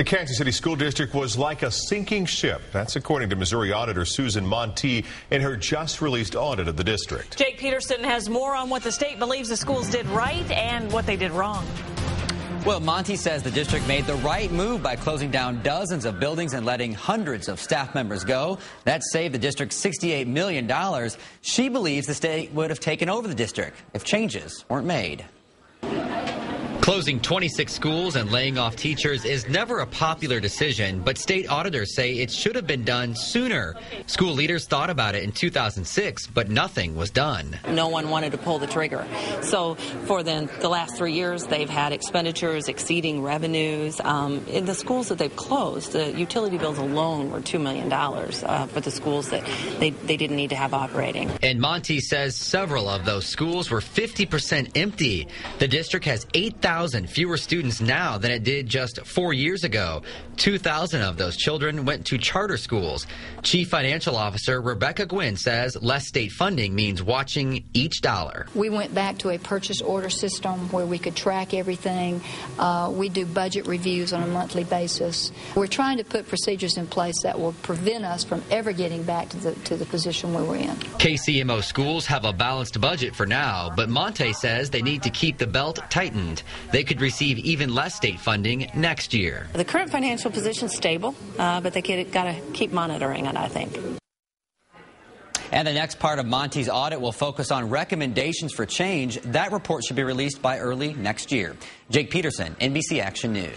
The Kansas City School District was like a sinking ship. That's according to Missouri Auditor Susan Monteith in her just-released audit of the district. Jake Peterson has more on what the state believes the schools did right and what they did wrong. Well, Monty says the district made the right move by closing down dozens of buildings and letting hundreds of staff members go. That saved the district $68 million. She believes the state would have taken over the district if changes weren't made. Closing 26 schools and laying off teachers is never a popular decision, but state auditors say it should have been done sooner. School leaders thought about it in 2006, but nothing was done. No one wanted to pull the trigger. So for the last 3 years, they've had expenditures exceeding revenues. In the schools that they've closed, the utility bills alone were $2 million for the schools that they didn't need to have operating. And Monty says several of those schools were 50% empty. The district has 8,000 fewer students now than it did just 4 years ago. 2,000 of those children went to charter schools. Chief Financial Officer Rebecca Gwynn says less state funding means watching each dollar. We went back to a purchase order system where we could track everything. We do budget reviews on a monthly basis. We're trying to put procedures in place that will prevent us from ever getting back to the position we were in. KCMO schools have a balanced budget for now, but Monte says they need to keep the belt tightened. They could receive even less state funding next year. The current financial position is stable, but they got to keep monitoring it, I think. And the next part of Monty's audit will focus on recommendations for change. That report should be released by early next year. Jake Peterson, NBC Action News.